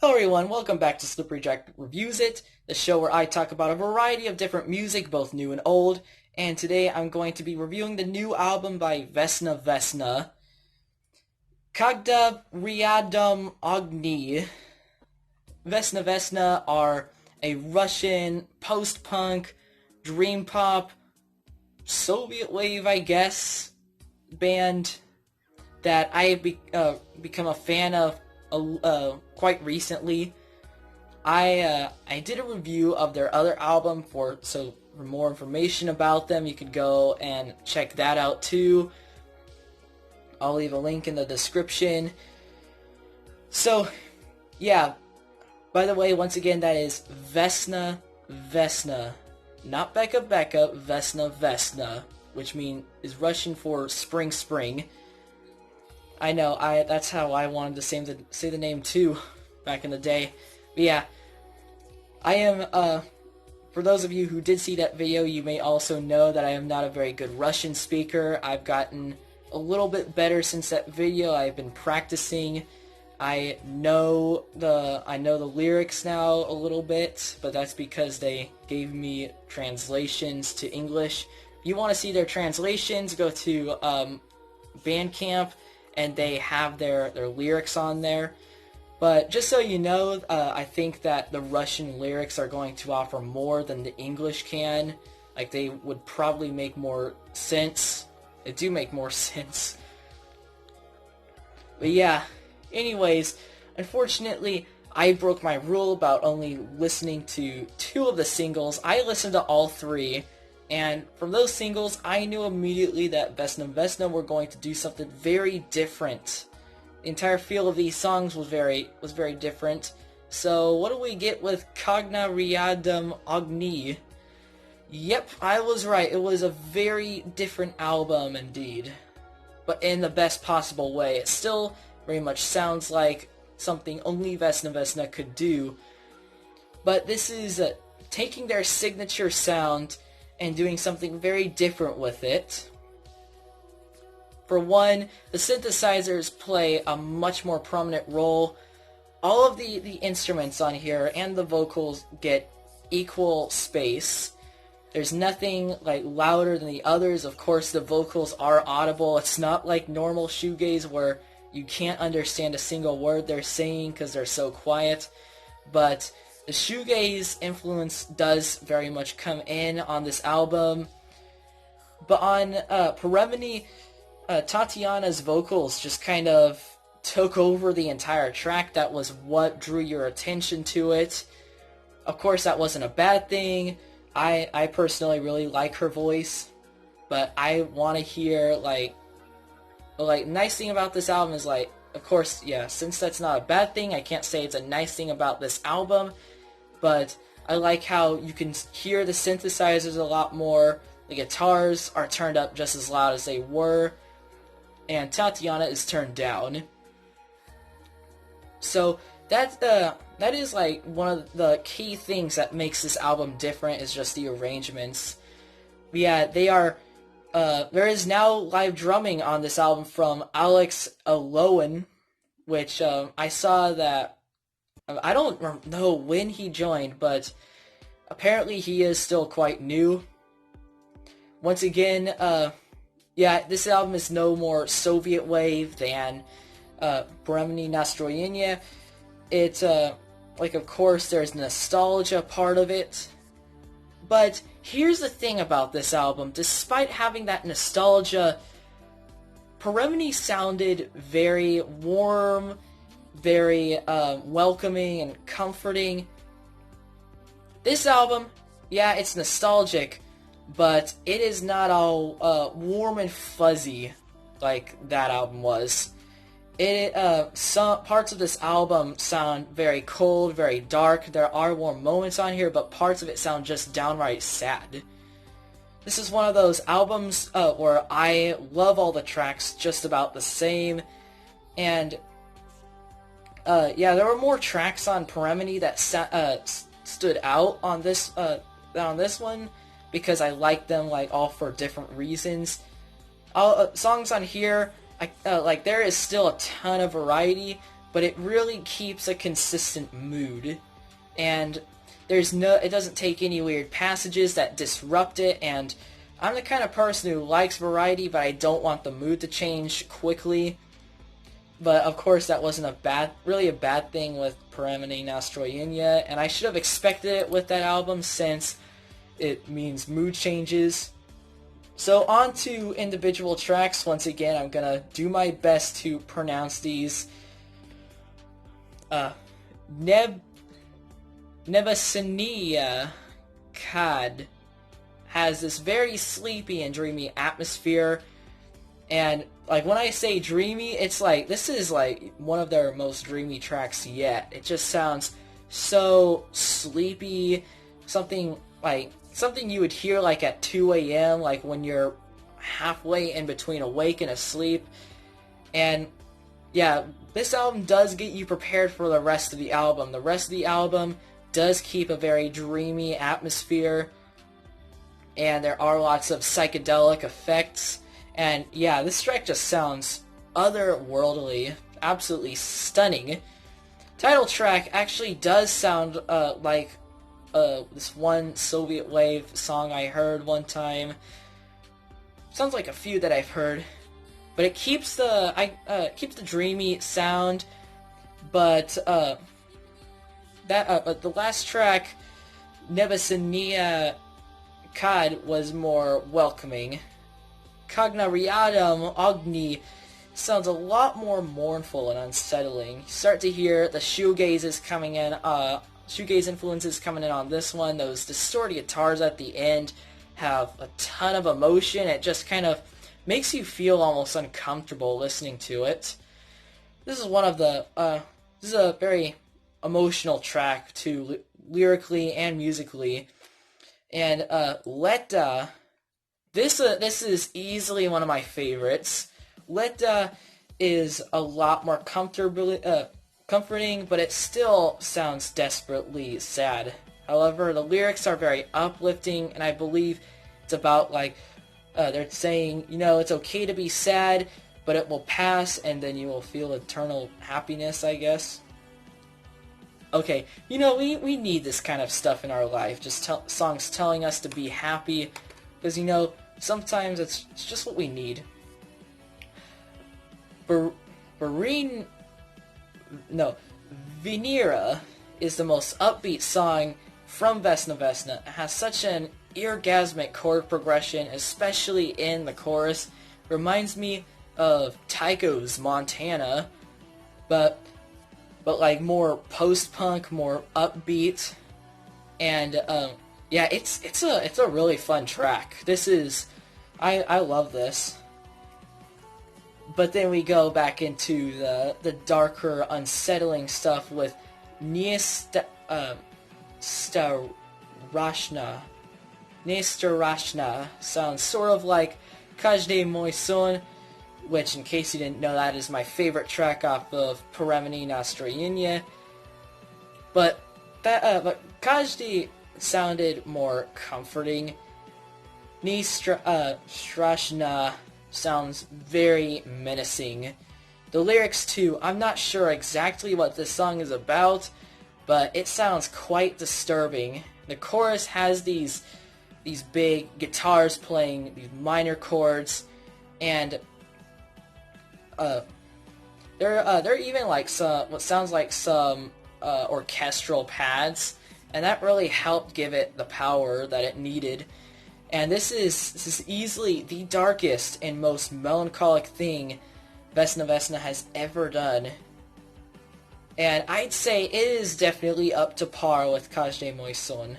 Hello everyone, welcome back to Slippery Jack Reviews It, the show where I talk about a variety of different music, both new and old, and today I'm going to be reviewing the new album by Vesna Vesna, Когда Rядом Огни. Vesna Vesna are a Russian post-punk, dream pop, Soviet wave, I guess, band that I have become a fan of quite recently. I did a review of their other album, for more information about them, you could go and check that out too. I'll leave a link in the description. So, yeah. By the way, once again, that is Vesna Vesna. Not Becca Becca, Vesna Vesna, which is Russian for spring spring. I know, that's how I wanted to say the name too, back in the day. But yeah, I am, for those of you who did see that video, you may also know that I am not a very good Russian speaker. I've gotten a little bit better since that video. I've been practicing. I know the lyrics now a little bit, but that's because they gave me translations to English. If you want to see their translations, go to Bandcamp, and they have their lyrics on there. But just so you know, I think that the Russian lyrics are going to offer more than the English can. Like, they would probably make more sense. They do make more sense. But yeah, anyways, unfortunately, I broke my rule about only listening to 2 of the singles. I listened to all 3. And from those singles, I knew immediately that Vesna Vesna were going to do something very different. The entire feel of these songs was very different. So what do we get with Когда Rядом Огни? Yep, I was right. It was a very different album indeed. But in the best possible way. It still very much sounds like something only Vesna Vesna could do. But this is taking their signature sound and doing something very different with it. For one, the synthesizers play a much more prominent role. All of the instruments on here and the vocals get equal space. There's nothing like louder than the others. Of course, the vocals are audible. It's not like normal shoegaze where you can't understand a single word they're saying because they're so quiet. But the shoegaze influence does very much come in on this album. But on Peremony, Tatiana's vocals just kind of took over the entire track. That was what drew your attention to it. Of course, that wasn't a bad thing. I personally really like her voice. But I want to hear, nice thing about this album is, of course, yeah, since that's not a bad thing, I can't say it's a nice thing about this album. But I like how you can hear the synthesizers a lot more. The guitars are turned up just as loud as they were. And Tatiana is turned down. So that is like one of the key things that makes this album different, is just the arrangements. But yeah, they are. There is now live drumming on this album from Alex Alowan, which I saw that. I don't know when he joined, but apparently he is still quite new. Once again, yeah, this album is no more Soviet wave than Peremony Nastroyenia. It's, of course, there's nostalgia part of it. But here's the thing about this album. Despite having that nostalgia, Peremony sounded very warm, very welcoming and comforting. This album, yeah, it's nostalgic, but it is not all warm and fuzzy like that album was. Some parts of this album sound very cold, very dark. There are warm moments on here, but parts of it sound just downright sad. This is one of those albums where I love all the tracks just about the same, and yeah, there were more tracks on Peremony that stood out on this one, because I like them all for different reasons. Songs on here, there is still a ton of variety, but it really keeps a consistent mood. And it doesn't take any weird passages that disrupt it, and I'm the kind of person who likes variety, but I don't want the mood to change quickly. But of course that wasn't really a bad thing with Peremne Nastroyenia, and I should have expected it with that album since it means mood changes. So on to individual tracks. Once again, I'm gonna do my best to pronounce these. Nебесный Kad has this very sleepy and dreamy atmosphere, and like when I say dreamy, it's like this is like one of their most dreamy tracks yet. It just sounds so sleepy, something you would hear like at 2 a.m. like when you're halfway in between awake and asleep. And yeah, this album does get you prepared for the rest of the album. The rest of the album does keep a very dreamy atmosphere, and there are lots of psychedelic effects. And yeah, this track just sounds otherworldly, absolutely stunning. Title track actually does sound like this one Soviet wave song I heard one time. Sounds like a few that I've heard, but it keeps the dreamy sound. But the last track, Nebesný Kad, was more welcoming. Когда Rядом Огни sounds a lot more mournful and unsettling. You start to hear the shoegaze influences coming in on this one. Those distorted guitars at the end have a ton of emotion. It just kind of makes you feel almost uncomfortable listening to it. This is this is a very emotional track too, lyrically and musically. And Lето, this is easily one of my favorites. Lето is a lot more comforting, but it still sounds desperately sad. However, the lyrics are very uplifting, and I believe it's about they're saying, it's okay to be sad, but it will pass, and then you will feel eternal happiness, I guess. Okay, we need this kind of stuff in our life, just songs telling us to be happy, because, sometimes it's just what we need. Venera is the most upbeat song from Vesna Vesna. It has such an orgasmic chord progression, especially in the chorus. Reminds me of Tycho's Montana, but like more post-punk, more upbeat, and yeah, it's a really fun track. I love this. But then we go back into the darker, unsettling stuff with Страшно sounds sort of like Každý můj sen, which, in case you didn't know, that is my favorite track off of Peremne Nastroyenia. But Každý sounded more comforting. Strašno sounds very menacing. The lyrics too, I'm not sure exactly what this song is about, but it sounds quite disturbing. The chorus has these big guitars playing these minor chords, and there are even like what sounds like some orchestral pads, and that really helped give it the power that it needed. And this is easily the darkest and most melancholic thing Vesna Vesna has ever done. And I'd say it is definitely up to par with Každý můj sen.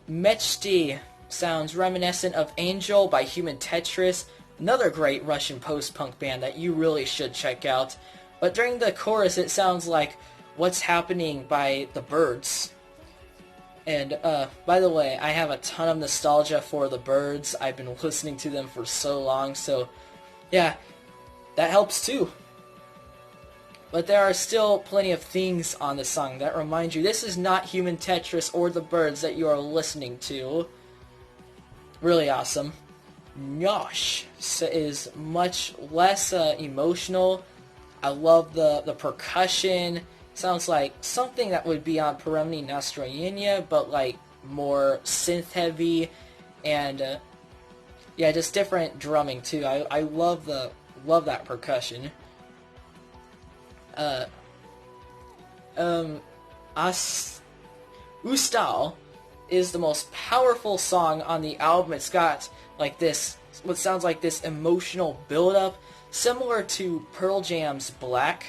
Mечты sounds reminiscent of Angel by Human Tetris, another great Russian post-punk band that you really should check out. But during the chorus it sounds like What's Happening by the Byrds. And, by the way, I have a ton of nostalgia for the Byrds. I've been listening to them for so long, so, yeah, that helps too. But there are still plenty of things on the song that remind you this is not Human Tetris or the Byrds that you are listening to. Really awesome. Nocь is much less emotional, I love the percussion. Sounds like something that would be on Peremni Nastroyenia, but like more synth heavy, and yeah, just different drumming too. I love that percussion. Ustal is the most powerful song on the album. It's got like this, what sounds like this emotional build-up, similar to Pearl Jam's Black,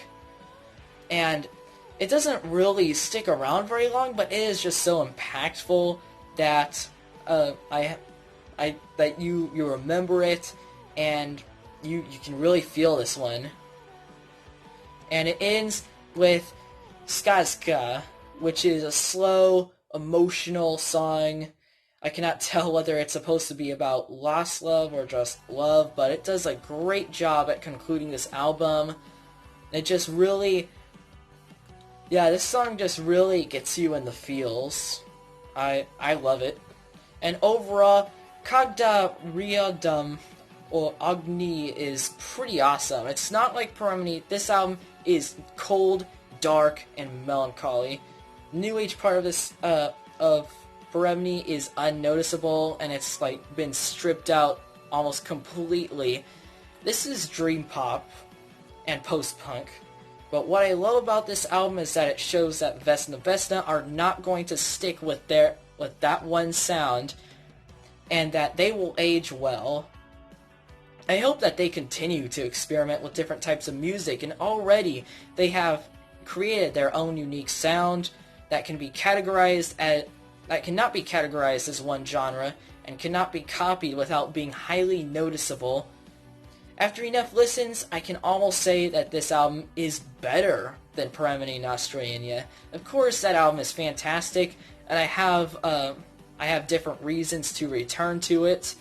and it doesn't really stick around very long, but it is just so impactful that that you remember it, and you can really feel this one. And it ends with Сказка, which is a slow, emotional song. I cannot tell whether it's supposed to be about lost love or just love, but it does a great job at concluding this album. It just really, yeah, this song just really gets you in the feels. I love it. And overall, Когда Rядом Огни is pretty awesome. It's not like Peremni. This album is cold, dark, and melancholy. New age part of this of Peremni is unnoticeable, and it's like been stripped out almost completely. This is dream pop and post-punk. But what I love about this album is that it shows that Vestna Vestna are not going to stick with that one sound, and that they will age well. I hope that they continue to experiment with different types of music, and already they have created their own unique sound that can be categorized that cannot be categorized as one genre and cannot be copied without being highly noticeable. After enough listens, I can almost say that this album is better than Peremni Nastroyenia. Of course, that album is fantastic, and I have different reasons to return to it.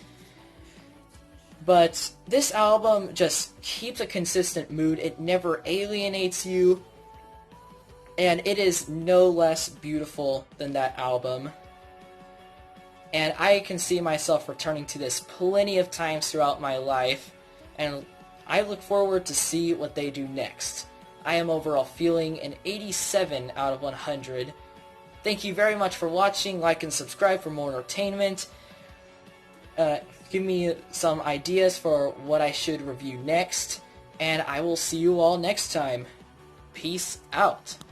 But this album just keeps a consistent mood. It never alienates you, and it is no less beautiful than that album. And I can see myself returning to this plenty of times throughout my life, and I look forward to see what they do next. I am overall feeling an 87 out of 100. Thank you very much for watching. Like and subscribe for more entertainment. Give me some ideas for what I should review next, and I will see you all next time. Peace out.